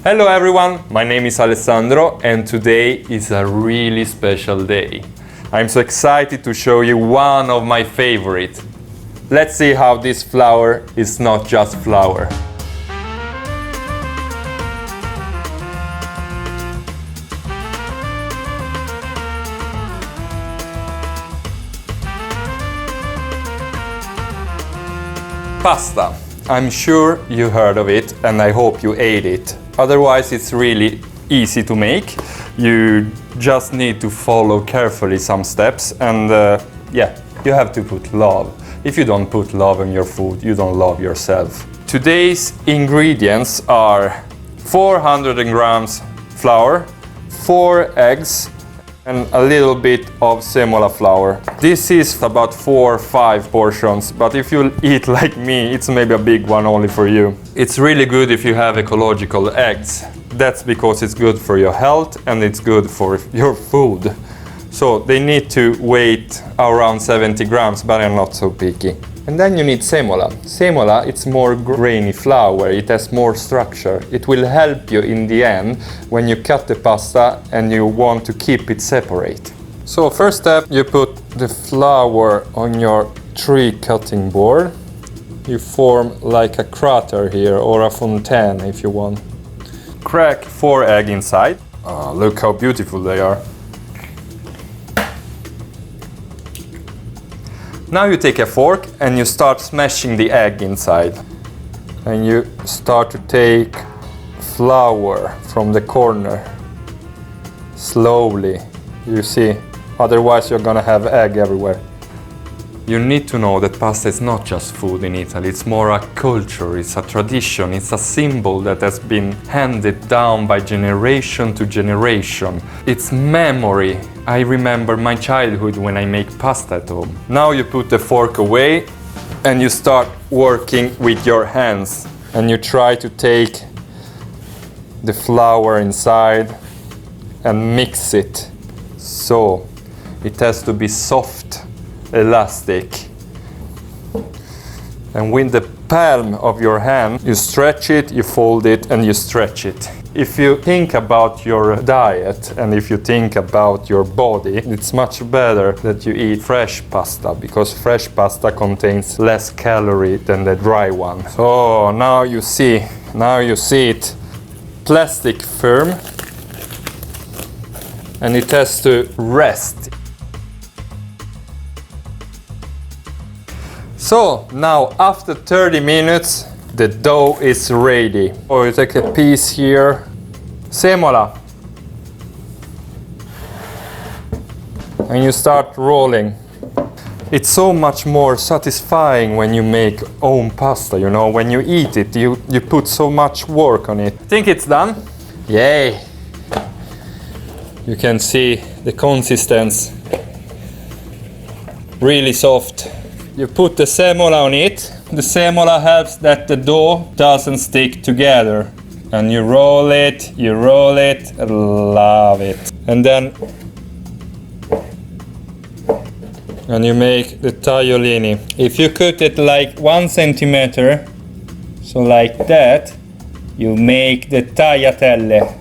Hello everyone, my name is Alessandro and today is a really special day. I'm so excited to show you one of my favorites. Let's see how this flour is not just flour. Pasta. I'm sure you heard of it and I hope you ate it. Otherwise it's really easy to make. You just need to follow carefully some steps and you have to put love. If you don't put love in your food, you don't love yourself. Today's ingredients are 400 grams flour, 4 eggs, and a little bit of semola flour. This is about 4 or 5 portions, but if you eat like me, it's maybe a big one only for you. It's really good if you have ecological eggs. That's because it's good for your health and it's good for your food. So they need to weigh around 70 grams, but I'm not so picky. And then you need semola. Semola, it's more grainy flour, it has more structure. It will help you in the end when you cut the pasta and you want to keep it separate. So first step, you put the flour on your tree cutting board. You form like a crater here or a fontaine if you want. Crack 4 eggs inside. Oh, look how beautiful they are. Now you take a fork and you start smashing the egg inside. And you start to take flour from the corner. Slowly, you see, otherwise you're gonna have egg everywhere. You need to know that pasta is not just food in Italy, it's more a culture, it's a tradition, it's a symbol that has been handed down by generation to generation. It's memory. I remember my childhood when I make pasta at home. Now you put the fork away and you start working with your hands. And you try to take the flour inside and mix it. So it has to be soft, elastic. And with the palm of your hand, you stretch it, you fold it, and you stretch it. If you think about your diet and if you think about your body, it's much better that you eat fresh pasta because fresh pasta contains less calorie than the dry one. So now you see it. Plastic firm, and it has to rest. So now after 30 minutes the dough is ready. So you take a piece here, semola, and you start rolling. It's so much more satisfying when you make own pasta, you know, when you eat it, you put so much work on it. Think it's done? Yay! You can see the consistency, really soft. You put the semola on it. The semola helps that the dough doesn't stick together. And you roll it, love it. And then you make the tagliolini. If you cut it like 1 centimeter, so like that, you make the tagliatelle.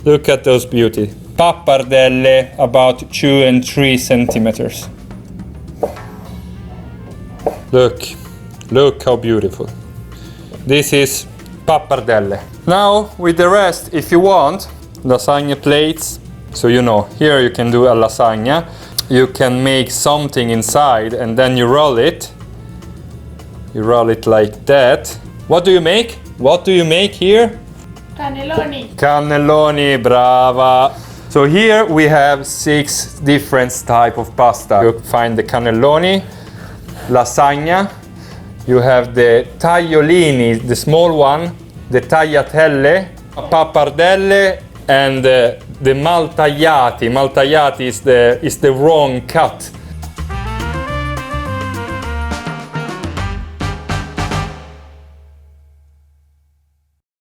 Look at those beauty. Pappardelle about 2 and 3 centimeters. Look how beautiful. This is pappardelle. Now with the rest, if you want, lasagna plates. So you know, here you can do a lasagna. You can make something inside and then you roll it. You roll it like that. What do you make? What do you make here? Cannelloni. Cannelloni, brava. So here we have 6 different types of pasta. You find the cannelloni, lasagna, you have the tagliolini, the small one, the tagliatelle, pappardelle, and the maltagliati. Maltagliati is the wrong cut.